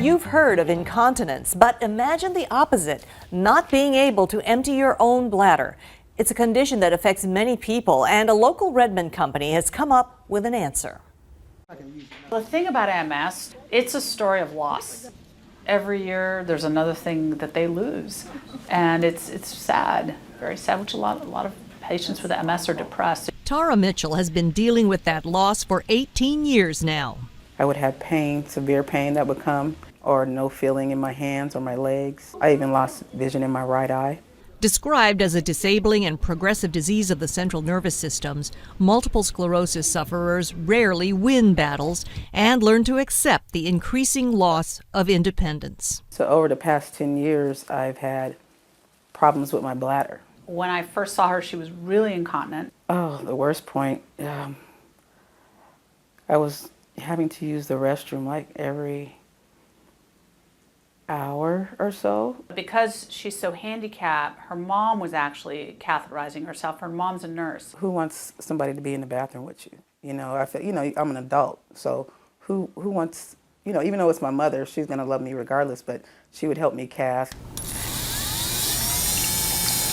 You've heard of incontinence, but imagine the opposite, not being able to empty your own bladder. It's a condition that affects many people, and a local Redmond company has come up with an answer. The thing about MS, it's a story of loss. Every year there's another thing that they lose, and it's sad, very sad, which a lot of patients with MS are depressed. Tara Mitchell has been dealing with that loss for 18 years now. I would have pain, severe pain that would come, or no feeling in my hands or my legs. I even lost vision in my right eye. Described as a disabling and progressive disease of the central nervous systems, multiple sclerosis sufferers rarely win battles and learn to accept the increasing loss of independence. So over the past 10 years, I've had problems with my bladder. When I first saw her, she was really incontinent. Oh, the worst point, I was having to use the restroom like every hour or so. Because she's so handicapped, her mom was actually catheterizing herself. Her mom's a nurse. Who wants somebody to be in the bathroom with you? You know, I feel, I'm an adult, so who wants, even though it's my mother, she's gonna love me regardless, but she would help me cath.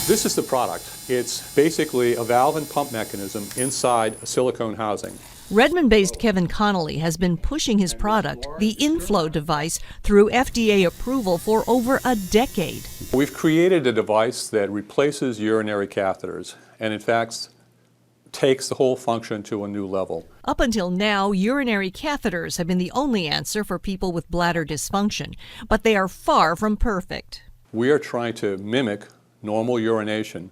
This is the product. It's basically a valve and pump mechanism inside a silicone housing. Redmond-based Kevin Connolly has been pushing his product, the inFlow device, through FDA approval for over a decade. We've created a device that replaces urinary catheters and in fact takes the whole function to a new level. Up until now, urinary catheters have been the only answer for people with bladder dysfunction, but they are far from perfect. We are trying to mimic normal urination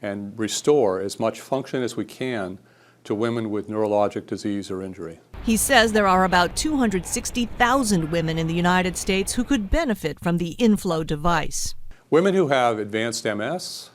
and restore as much function as we can to women with neurologic disease or injury. He says there are about 260,000 women in the United States who could benefit from the inFlow device. Women who have advanced MS,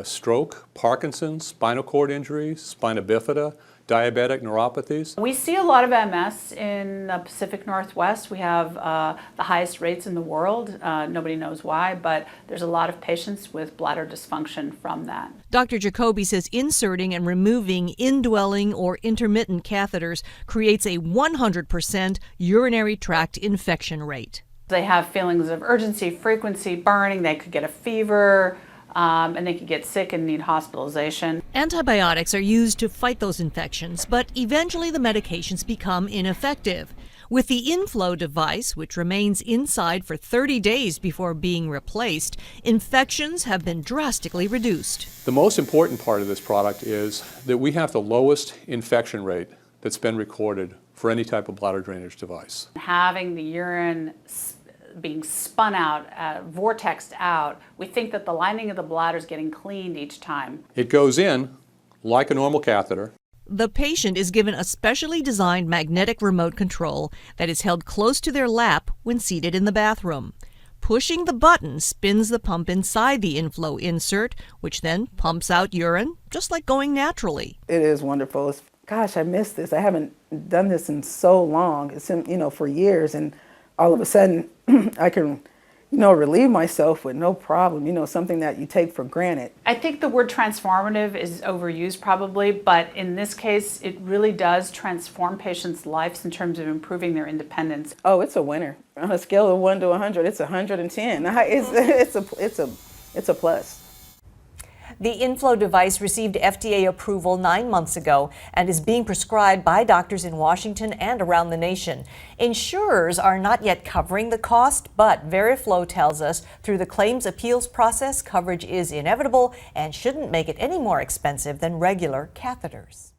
stroke, Parkinson's, spinal cord injuries, spina bifida, diabetic neuropathies. We see a lot of MS in the Pacific Northwest. We have the highest rates in the world. Nobody knows why, but there's a lot of patients with bladder dysfunction from that. Dr. Jacoby says inserting and removing indwelling or intermittent catheters creates a 100% urinary tract infection rate. They have feelings of urgency, frequency, burning. They could get a fever. And they could get sick and need hospitalization. Antibiotics are used to fight those infections, but eventually the medications become ineffective. With the inFlow device, which remains inside for 30 days before being replaced, infections have been drastically reduced. The most important part of this product is that we have the lowest infection rate that's been recorded for any type of bladder drainage device. Having the urine being spun out, vortexed out, we think that the lining of the bladder is getting cleaned each time. It goes in like a normal catheter. The patient is given a specially designed magnetic remote control that is held close to their lap when seated in the bathroom. Pushing the button spins the pump inside the inFlow insert, which then pumps out urine, just like going naturally. It is wonderful. Gosh, I miss this. I haven't done this in so long. It's in, for years, and all of a sudden I can, relieve myself with no problem, something that you take for granted. I think the word transformative is overused probably, but in this case, it really does transform patients' lives in terms of improving their independence. Oh, it's a winner. On a scale of 1 to 100, it's 110. It's a plus. The inFlow device received FDA approval 9 months ago and is being prescribed by doctors in Washington and around the nation. Insurers are not yet covering the cost, but VeriFlow tells us through the claims appeals process, coverage is inevitable and shouldn't make it any more expensive than regular catheters.